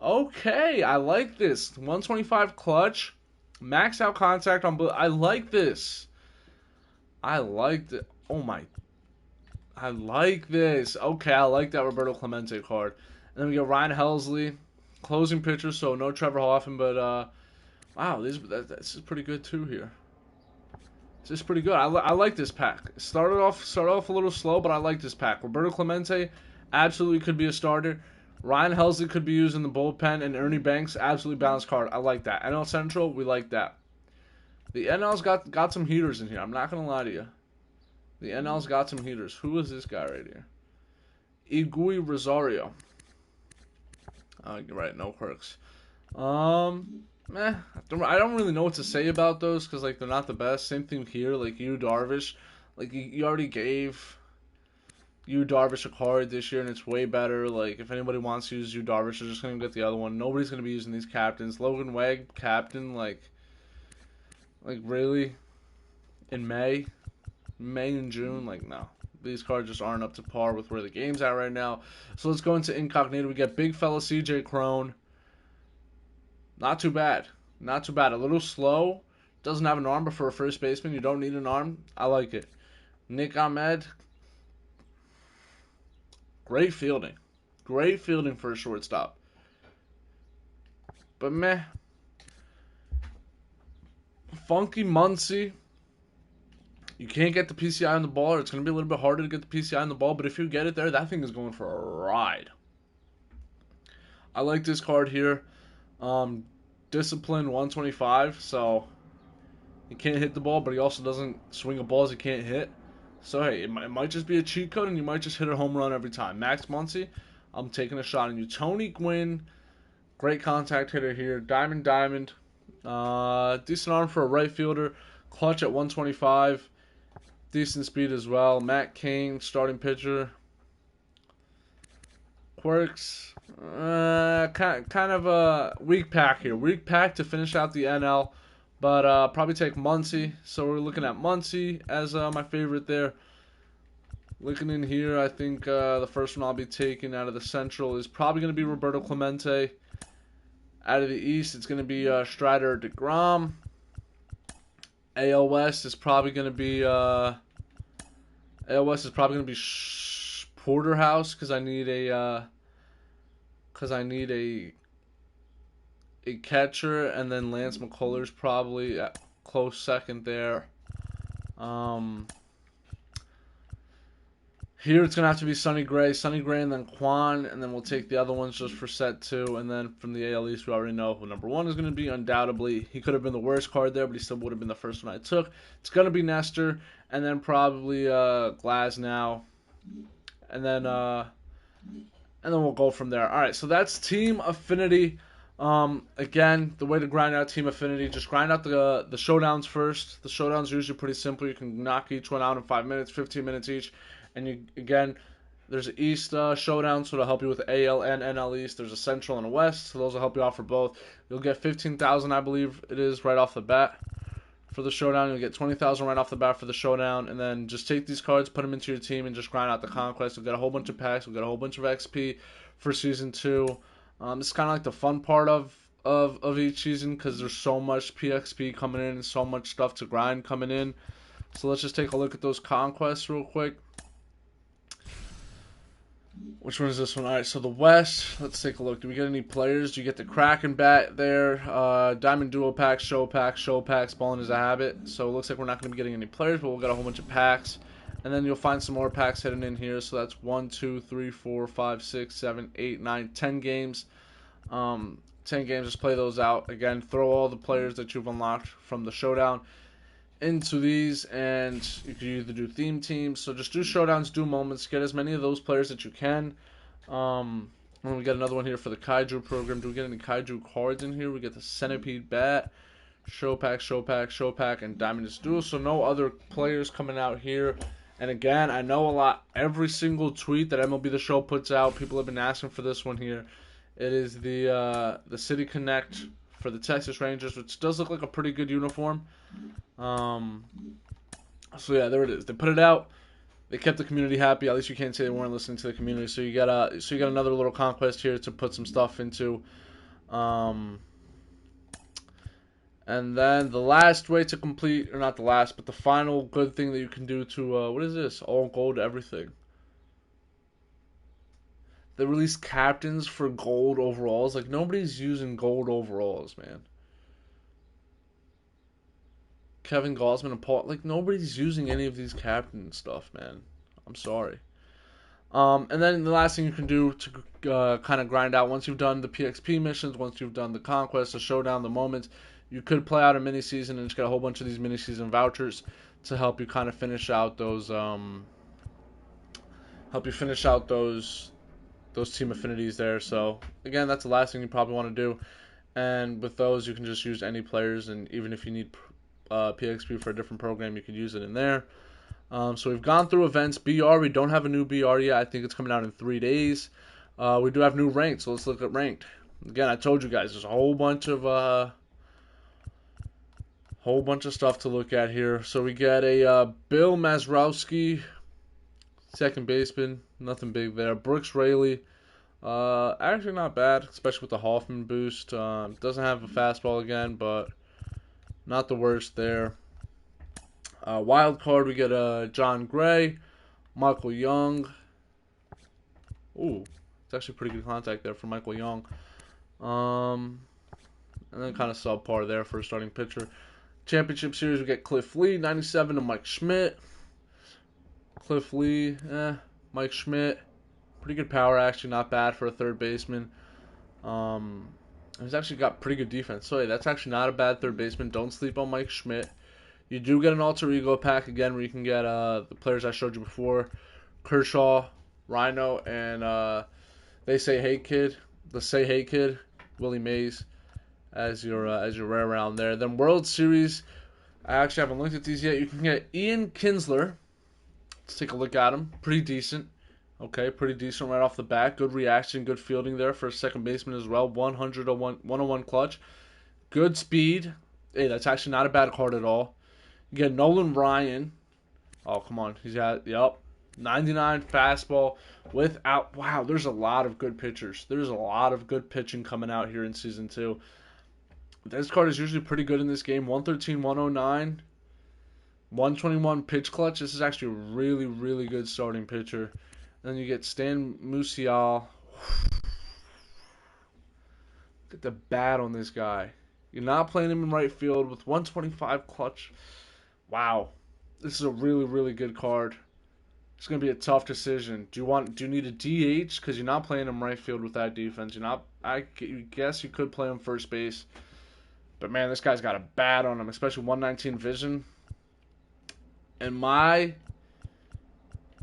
Okay, I like this. 125 clutch. Max out contact on both. I like this. I like it. Oh my. I like this. Okay, I like that Roberto Clemente card. And then we got Ryan Helsley, closing pitcher, so no Trevor Hoffman, but wow, this is pretty good too here. This is pretty good. I like this pack. Started off a little slow, but I like this pack. Roberto Clemente absolutely could be a starter. Ryan Helsley could be used in the bullpen, and Ernie Banks absolutely balanced card. I like that. NL Central, we like that. The NL's got some heaters in here. I'm not gonna lie to you. The NL's got some heaters. Who is this guy right here? Igui Rosario. Oh, you're right. No quirks. I don't really know what to say about those because like they're not the best. Same thing here. Like you Darvish, like you already gave you Darvish a card this year, and it's way better. Like if anybody wants to use you Darvish, they're just gonna get the other one. Nobody's gonna be using these captains. Logan Wegg, captain, like really in May and June, like no. These cards just aren't up to par with where the game's at right now. So let's go into Incognito. We get big fella CJ Crone. Not too bad. Not too bad. A little slow. Doesn't have an arm, but for a first baseman, you don't need an arm. I like it. Nick Ahmed. Great fielding. Great fielding for a shortstop. But meh. Funky Muncy. You can't get the PCI on the ball, or it's going to be a little bit harder to get the PCI on the ball, but if you get it there, that thing is going for a ride. I like this card here. Discipline 125, so he can't hit the ball, but he also doesn't swing at balls he can't hit. So, hey, it might just be a cheat code, and you might just hit a home run every time. Max Muncy, I'm taking a shot on you. Tony Gwynn, great contact hitter here. Diamond. Decent arm for a right fielder. Clutch at 125. Decent speed as well. Matt Cain, starting pitcher. Quirks. Kind of a weak pack here. Weak pack to finish out the NL. But probably take Muncy. So we're looking at Muncy as my favorite there. Looking in here, I think the first one I'll be taking out of the Central is probably going to be Roberto Clemente. Out of the East, it's going to be Strider DeGrom. AL West is probably going to be Porterhouse because I need a catcher, and then Lance McCullers probably at close second there. Here it's gonna have to be Sonny Gray, and then Quan, and then we'll take the other ones just for set 2, and then from the AL East we already know who number 1 is gonna be. Undoubtedly, he could have been the worst card there, but he still would have been the first one I took. It's gonna be Nestor, and then probably Glasnow, and then we'll go from there. All right, so that's Team Affinity. Again, the way to grind out Team Affinity, just grind out the showdowns first. The showdowns are usually pretty simple. You can knock each one out in 5 minutes, 15 minutes each. And there's an East showdown, so it'll help you with AL and NL East. There's a Central and a West, so those will help you out for both. You'll get 15,000, I believe it is, right off the bat for the showdown. You'll get 20,000 right off the bat for the showdown, and then just take these cards, put them into your team, and just grind out the conquest. You'll get a whole bunch of packs. You'll get a whole bunch of XP for Season 2. This is kind of like the fun part of each season because there's so much PXP coming in and so much stuff to grind coming in. So let's just take a look at those conquests real quick. Which one is this one? All right, so the West. Let's take a look. Do we get any players? Do you get the Kraken bat there? Diamond Duo packs, show packs, balling is a habit. So it looks like we're not going to be getting any players, but we'll get a whole bunch of packs. And then you'll find some more packs hidden in here. So that's 1, 2, 3, 4, 5, 6, 7, 8, 9, 10 games. 10 games, just play those out. Again, throw all the players that you've unlocked from the showdown into these, and you can either do theme teams. So just do showdowns, do moments, get as many of those players that you can. And we get another one here for the Kaiju program. Do we get any Kaiju cards in here? We get the Centipede bat, show pack, and Diamond Duel. So no other players coming out here. And again, I know every single tweet that MLB The Show puts out, people have been asking for this one here. It is the City Connect for the Texas Rangers, which does look like a pretty good uniform. So yeah, there it is. They put it out. They kept the community happy. At least you can't say they weren't listening to the community. So you got another little conquest here to put some stuff into. And And then the last way to complete, or not the last, but the final good thing that you can do to, what is this? All gold everything. They release captains for gold overalls. Like, nobody's using gold overalls, man. Kevin Gaussman and Paul, like, nobody's using any of these captain stuff, man. I'm sorry. And then the last thing you can do to kind of grind out, once you've done the PXP missions, once you've done the conquest, the showdown, the moments, you could play out a mini season and just get a whole bunch of these mini season vouchers to help you kind of finish out those team affinities there. So again, that's the last thing you probably want to do. And with those, you can just use any players, and even if you need PXP for a different program, you can use it in there. So we've gone through events. BR, we don't have a new BR yet. I think it's coming out in 3 days. We do have new ranked, so let's look at ranked. Again, I told you guys, there's a whole bunch of stuff to look at here. So we get a Bill Mazeroski, second baseman. Nothing big there. Brooks Raley, actually not bad, especially with the Hoffman boost. Doesn't have a fastball again, but not the worst there. Wild card, we get John Gray, Michael Young. Ooh, it's actually pretty good contact there for Michael Young. And then kind of subpar there for a starting pitcher. Championship Series, we get Cliff Lee, 97 to Mike Schmidt. Cliff Lee, Mike Schmidt, pretty good power, actually, not bad for a third baseman. He's actually got pretty good defense. So, yeah, that's actually not a bad third baseman. Don't sleep on Mike Schmidt. You do get an alter ego pack again where you can get the players I showed you before, Kershaw, Rhino, and they say hey kid, the say hey kid, Willie Mays, as your rare round there. Then World Series, I actually haven't looked at these yet. You can get Ian Kinsler. Let's take a look at him. Pretty decent. Okay, pretty decent right off the bat. Good reaction, good fielding there for a second baseman as well. 101 clutch. Good speed. Hey, that's actually not a bad card at all. You get Nolan Ryan. Oh, come on. He's at, 99 fastball without, wow, there's a lot of good pitchers. There's a lot of good pitching coming out here in Season 2. This card is usually pretty good in this game. 113, 109, 121 pitch clutch. This is actually a really, really good starting pitcher. Then you get Stan Musial. Get the bat on this guy. You're not playing him in right field with 125 clutch. Wow. This is a really, really good card. It's going to be a tough decision. Do you need a DH? Because you're not playing him right field with that defense. I guess you could play him first base. But, man, this guy's got a bat on him, especially 119 vision. And my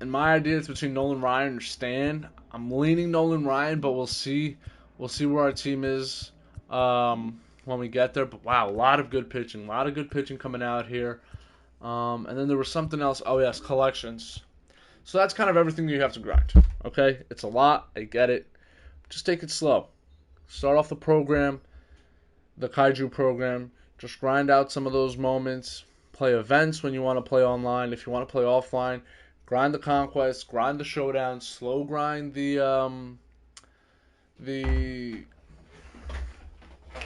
idea is between Nolan Ryan or Stan. I'm leaning Nolan Ryan, but we'll see. We'll see where our team is when we get there. But, wow, a lot of good pitching. A lot of good pitching coming out here. And then there was something else. Oh, yes, collections. So that's kind of everything you have to grind. Okay? It's a lot. I get it. Just take it slow. Start off the program, the Kaiju program. Just grind out some of those moments. Play events when you want to play online. If you want to play offline, grind the conquest, grind the showdown, slow grind the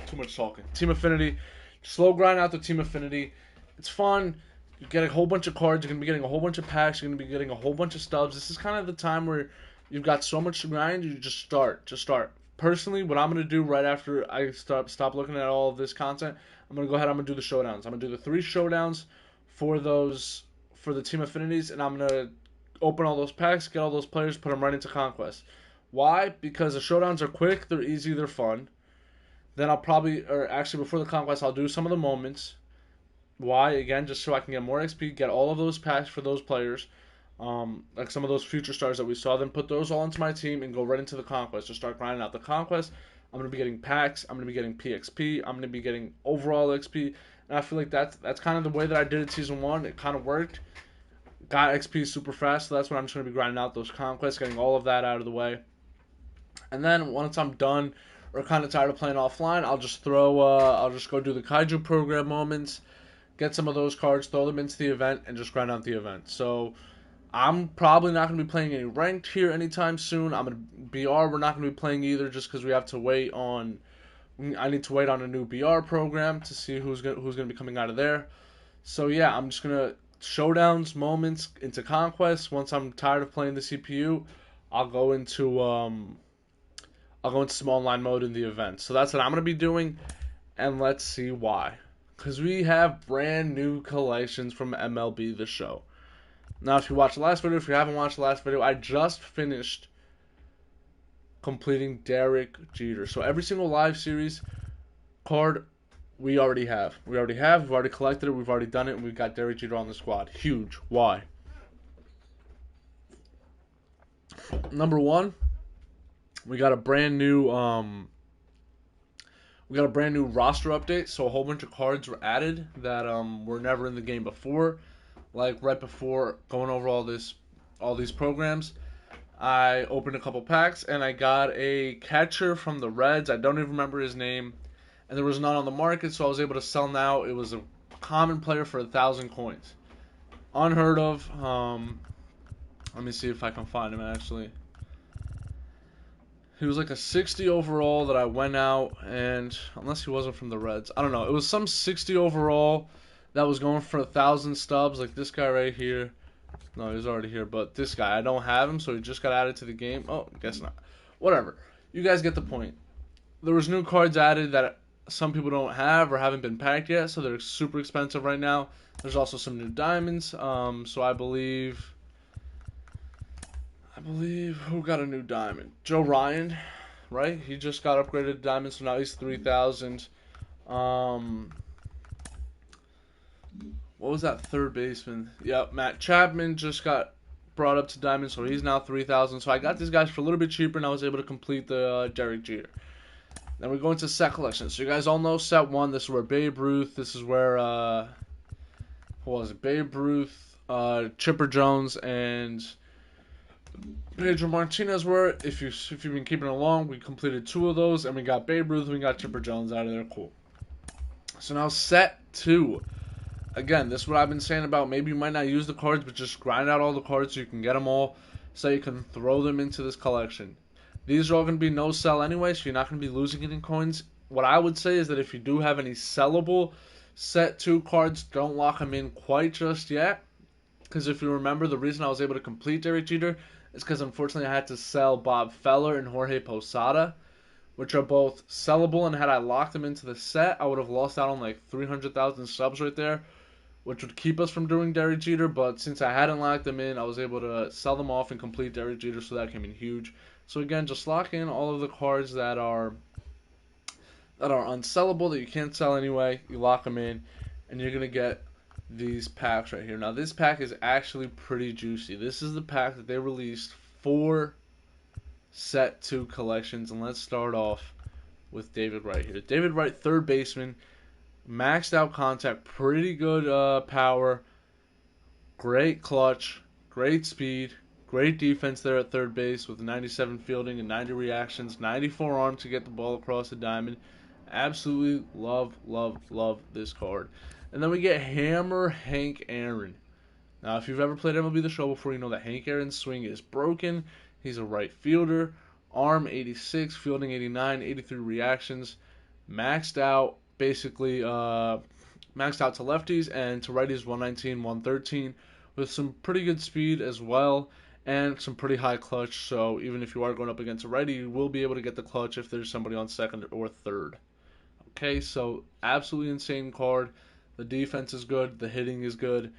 too much talking. Team Affinity. Slow grind out the Team Affinity. It's fun. You get a whole bunch of cards. You're going to be getting a whole bunch of packs. You're going to be getting a whole bunch of stubs. This is kind of the time where you've got so much to grind. You just start. Just start. Personally, what I'm going to do right after I stop looking at all of this content, I'm going to go ahead. I'm going to do the showdowns. I'm going to do the 3 showdowns for the Team Affinities, and I'm going to open all those packs, get all those players, put them right into Conquest. Why? Because the showdowns are quick, they're easy, they're fun. Then actually before the Conquest, I'll do some of the moments. Why? Again, just so I can get more XP, get all of those packs for those players, like some of those future stars that we saw, then put those all into my team and go right into the Conquest. Just start grinding out the Conquest. I'm going to be getting packs, I'm going to be getting PXP, I'm going to be getting overall XP, and I feel like that's kind of the way that I did it Season 1. It kind of worked. Got XP super fast, so that's what I'm just going to be grinding out, those Conquests, getting all of that out of the way. And then once I'm done or kind of tired of playing offline, I'll just go do the Kaiju program moments, get some of those cards, throw them into the event, and just grind out the event. So I'm probably not going to be playing any ranked here anytime soon. BR, we're not going to be playing either just because we have to wait on I need to wait on a new BR program to see who's gonna be coming out of there. So yeah, I'm just gonna showdowns, moments into conquest. Once I'm tired of playing the CPU, I'll go into um I'll go into some online mode in the event. So that's what I'm gonna be doing, and let's see why. Because we have brand new collections from MLB The Show. Now, if you watched the last video, if you haven't watched the last video, I just finished completing Derek Jeter. So every single live series card we already have. We've already collected it, we've already done it, and we've got Derek Jeter on the squad. Huge. Why? Number one, we got a brand new roster update. So a whole bunch of cards were added that were never in the game before. Like right before going over all these programs, I opened a couple packs and I got a catcher from the Reds. I don't even remember his name, and there was none on the market, so I was able to sell now. It was a common player for 1,000 coins, unheard of. Let me see if I can find him actually. He was like a 60 overall that I went out, and unless he wasn't from the Reds, I don't know. It was some 60 overall that was going for 1,000 stubs, like this guy right here. No, he's already here, but this guy, I don't have him, so he just got added to the game. Oh, guess not. Whatever. You guys get the point. There was new cards added that some people don't have or haven't been packed yet, so they're super expensive right now. There's also some new diamonds. So I believe who got a new diamond? Joe Ryan, right? He just got upgraded to diamond, so now he's 3,000. What was that third baseman? Yep, Matt Chapman just got brought up to diamond, so he's now 3,000. So I got these guys for a little bit cheaper, and I was able to complete the Derek Jeter. Then we go into set collection. So you guys all know set one. This is where Babe Ruth. This is where who was it? Babe Ruth, Chipper Jones, and Pedro Martinez were. If you've been keeping along, we completed two of those, and we got Babe Ruth, and we got Chipper Jones out of there. Cool. So now set two. Again, this is what I've been saying about maybe you might not use the cards, but just grind out all the cards so you can get them all, so you can throw them into this collection. These are all going to be no sell anyway, so you're not going to be losing any coins. What I would say is that if you do have any sellable set 2 cards, don't lock them in quite just yet. Because if you remember, the reason I was able to complete Derek Jeter is because unfortunately I had to sell Bob Feller and Jorge Posada, which are both sellable, and had I locked them into the set, I would have lost out on like 300,000 subs right there, which would keep us from doing Derek Jeter. But since I hadn't locked them in, I was able to sell them off and complete Derek Jeter, so that came in huge. So again, just lock in all of the cards that are unsellable, that you can't sell anyway. You lock them in, and you're gonna get these packs right here. Now this pack is actually pretty juicy. This is the pack that they released for set 2 collections, and let's start off with David Wright here. David Wright, third baseman, maxed out contact, pretty good power, great clutch, great speed, great defense there at third base with 97 fielding and 90 reactions, 94 arm to get the ball across the diamond. Absolutely love, love, love this card. And then we get Hammer Hank Aaron. Now, if you've ever played MLB The Show before, you know that Hank Aaron's swing is broken. He's a right fielder. Arm 86, fielding 89, 83 reactions. Maxed out, basically, maxed out to lefties, and to righties 119, 113, with some pretty good speed as well, and some pretty high clutch. So even if you are going up against a righty, you will be able to get the clutch if there's somebody on second or third. Okay, so absolutely insane card. The defense is good. The hitting is good.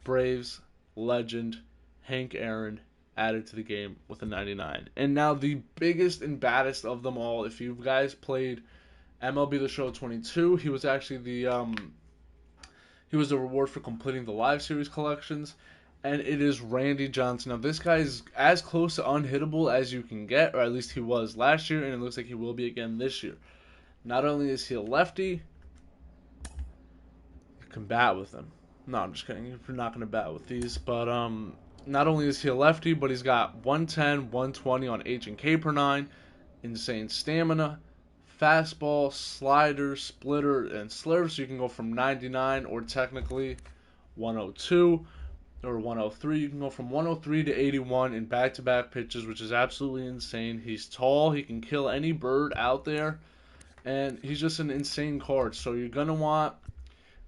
Braves legend Hank Aaron added to the game with a 99. And now the biggest and baddest of them all, if you guys played MLB The Show 22, he was actually the reward for completing the live series collections, and it is Randy Johnson. Now this guy is as close to unhittable as you can get, or at least he was last year, and it looks like he will be again this year. Not only is he a lefty, you can bat with him. No, I'm just kidding. You're not going to bat with these, but not only is he a lefty, but he's got 110, 120 on H and K per 9, insane stamina, fastball, slider, splitter, and slurve, so you can go from 99 or technically 102 or 103. You can go from 103 to 81 in back-to-back pitches, which is absolutely insane. He's tall. He can kill any bird out there. and he's just an insane card. So you're gonna want,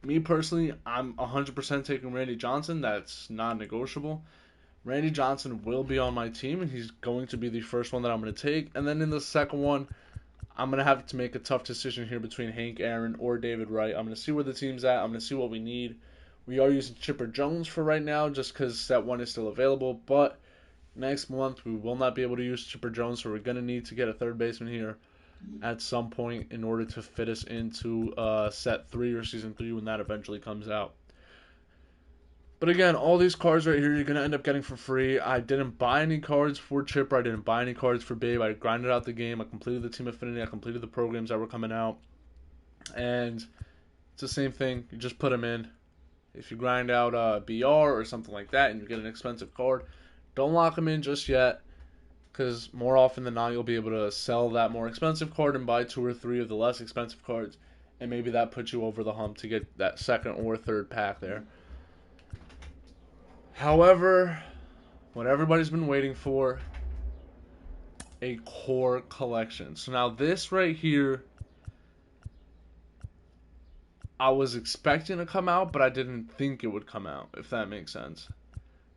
me personally, I'm 100% taking Randy Johnson. That's non-negotiable. Randy Johnson will be on my team, and he's going to be the first one that I'm going to take. And then in the second one, I'm going to have to make a tough decision here between Hank Aaron or David Wright. I'm going to see where the team's at. I'm going to see what we need. We are using Chipper Jones for right now just because that one is still available. But next month, we will not be able to use Chipper Jones, so we're going to need to get a third baseman here at some point in order to fit us into set 3 or season 3 when that eventually comes out. But again, all these cards right here you're going to end up getting for free. I didn't buy any cards for Chipper. I didn't buy any cards for Babe. I grinded out the game. I completed the Team Affinity. I completed the programs that were coming out. And it's the same thing. You just put them in. If you grind out BR or something like that and you get an expensive card, don't lock them in just yet. Because more often than not, you'll be able to sell that more expensive card and buy 2 or 3 of the less expensive cards. And maybe that puts you over the hump to get that second or third pack there. However, what everybody's been waiting for, a core collection. So now this right here, I was expecting to come out, but I didn't think it would come out, if that makes sense.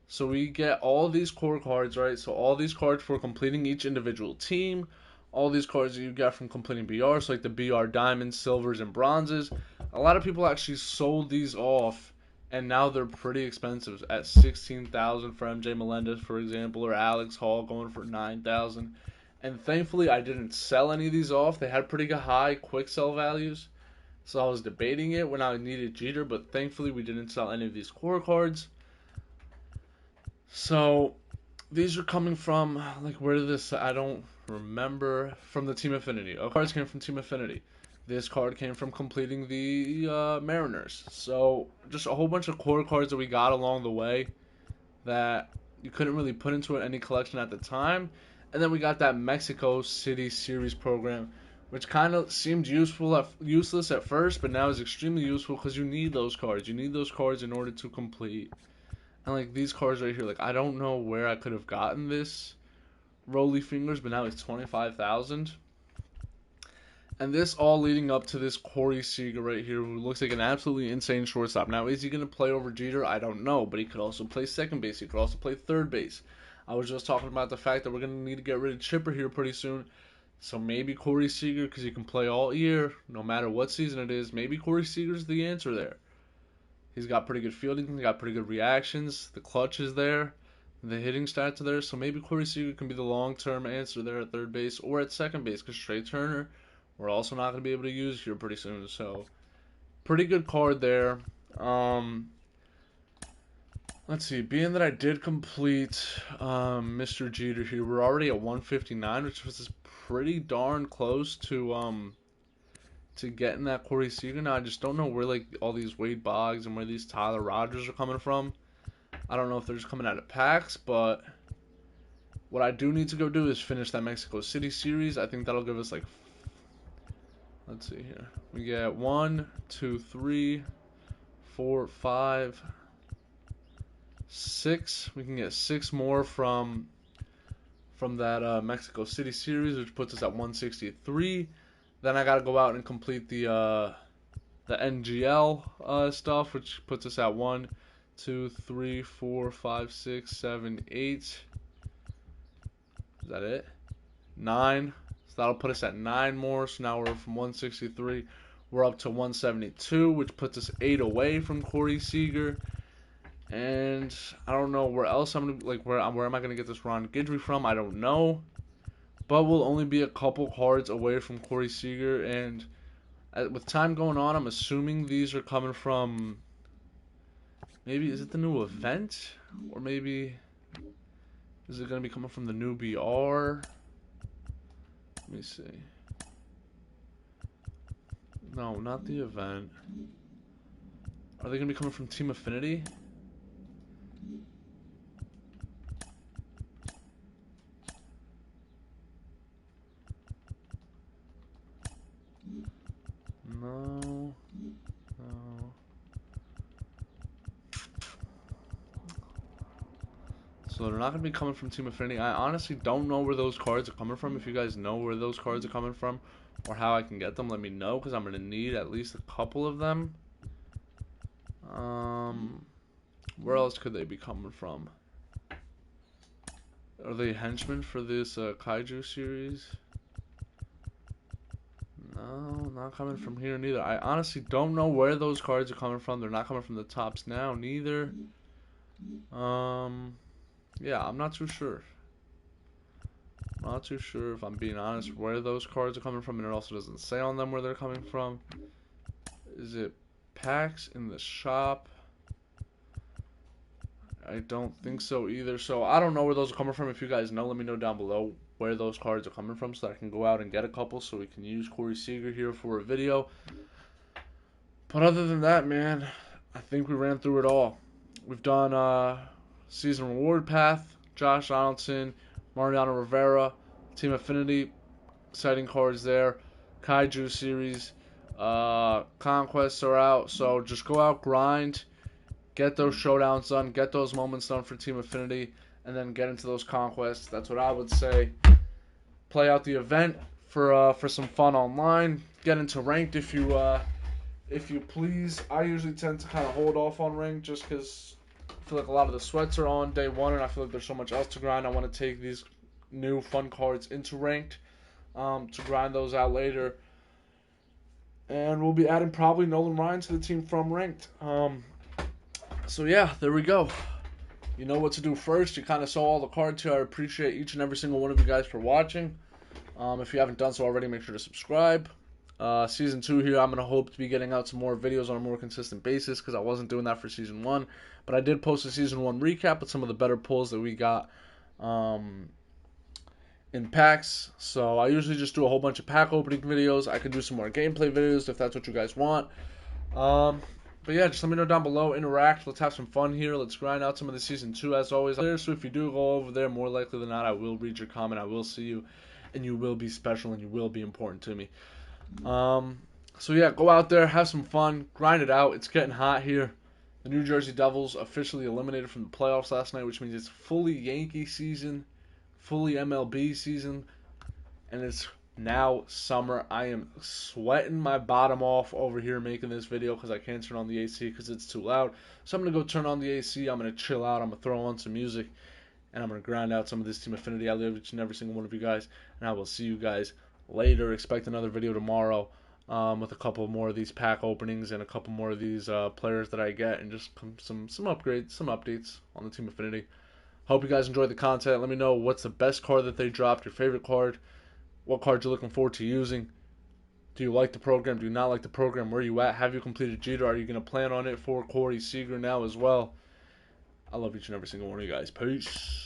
So we get all these core cards, right? So all these cards for completing each individual team, all these cards that you get from completing BRs, like the BR Diamonds, Silvers, and Bronzes. A lot of people actually sold these off, and now they're pretty expensive at $16,000 for MJ Melendez, for example, or Alex Hall going for $9,000. And thankfully, I didn't sell any of these off. They had pretty high quick sell values, so I was debating it when I needed Jeter, but thankfully we didn't sell any of these core cards. So these are coming from, like, where did this, I don't remember, from the Team Affinity. Oh, cards came from Team Affinity. This card came from completing the Mariners. So just a whole bunch of core cards that we got along the way that you couldn't really put into any collection at the time. And then we got that Mexico City Series program, which kind of seemed useless at first, but now is extremely useful because you need those cards. You need those cards in order to complete. And like these cards right here, like I don't know where I could have gotten this Rolly Fingers, but now it's 25,000. And this all leading up to this Corey Seager right here, who looks like an absolutely insane shortstop. Now, is he going to play over Jeter? I don't know, but he could also play second base. He could also play third base. I was just talking about the fact that we're going to need to get rid of Chipper here pretty soon. So maybe Corey Seager, because he can play all year, no matter what season it is. Maybe Corey Seager's the answer there. He's got pretty good fielding. He's got pretty good reactions. The clutch is there. The hitting stats are there. So maybe Corey Seager can be the long-term answer there at third base or at second base, because Trey Turner, we're also not going to be able to use here pretty soon. So, pretty good card there. Let's see. Being that I did complete Mr. Jeter here, we're already at 159, which was pretty darn close to getting that Corey Seager. Now, I just don't know where like all these Wade Boggs and where these Tyler Rogers are coming from. I don't know if they're just coming out of packs, but what I do need to go do is finish that Mexico City series. I think that'll give us like, let's see here. We get 1, 2, 3, 4, 5, 6. We can get 6 more from that Mexico City series, which puts us at 163. Then I gotta go out and complete the NGL stuff, which puts us at 1, 2, 3, 4, 5, 6, 7, 8. Is that it? 9. That'll put us at 9 more. So now we're from 163. We're up to 172, which puts us 8 away from Corey Seager. And I don't know where else I'm gonna where am I gonna get this Ron Guidry from? I don't know. But we'll only be a couple cards away from Corey Seager, and with time going on, I'm assuming these are coming from, maybe, is it the new event? Or maybe is it gonna be coming from the new BR? Let me see. No, not the event. Are they going to be coming from Team Affinity? No. No. So they're not going to be coming from Team Affinity. I honestly don't know where those cards are coming from. If you guys know where those cards are coming from, or how I can get them, let me know, because I'm going to need at least a couple of them. Where else could they be coming from? Are they henchmen for this Kaiju series? No, not coming from here neither. I honestly don't know where those cards are coming from. They're not coming from the tops now neither. Yeah, I'm not too sure. Not too sure, if I'm being honest, where those cards are coming from, and it also doesn't say on them where they're coming from. Is it packs in the shop? I don't think so either. So I don't know where those are coming from. If you guys know, let me know down below where those cards are coming from so that I can go out and get a couple so we can use Corey Seager here for a video. But other than that, man, I think we ran through it all. We've done season reward path, Josh Donaldson, Mariano Rivera, Team Affinity, exciting cards there, Kaiju series, conquests are out. So just go out, grind, get those showdowns done, get those moments done for Team Affinity, and then get into those conquests. That's what I would say. Play out the event for some fun online. Get into ranked if you please. I usually tend to kind of hold off on ranked just because I feel like a lot of the sweats are on day one, and I feel like there's so much else to grind. I want to take these new fun cards into ranked to grind those out later. And we'll be adding probably Nolan Ryan to the team from ranked. So yeah, there we go. You know what to do first. You kind of saw all the cards here. I appreciate each and every single one of you guys for watching. If you haven't done so already, make sure to subscribe. Season 2 here, I'm going to hope to be getting out some more videos on a more consistent basis because I wasn't doing that for Season 1. But I did post a Season 1 recap with some of the better pulls that we got in packs. So I usually just do a whole bunch of pack opening videos. I could do some more gameplay videos if that's what you guys want. But yeah, just let me know down below, interact, let's have some fun here, let's grind out some of the Season 2 as always. So if you do go over there, more likely than not, I will read your comment, I will see you, and you will be special, and you will be important to me. So yeah, go out there, have some fun, grind it out, it's getting hot here. The New Jersey Devils officially eliminated from the playoffs last night, which means it's fully Yankee season, fully MLB season, and it's now summer. I am sweating my bottom off over here making this video because I can't turn on the AC because it's too loud. So I'm going to go turn on the AC. I'm going to chill out. I'm going to throw on some music. And I'm going to grind out some of this Team Affinity. I love each and every single one of you guys. And I will see you guys later. Expect another video tomorrow with a couple more of these pack openings and a couple more of these players that I get. And just some upgrades, some updates on the Team Affinity. Hope you guys enjoyed the content. Let me know what's the best card that they dropped, your favorite card. What cards you're looking forward to using. Do you like the program? Do you not like the program? Where are you at? Have you completed Jeter? Are you going to plan on it for Corey Seager now as well? I love each and every single one of you guys. Peace.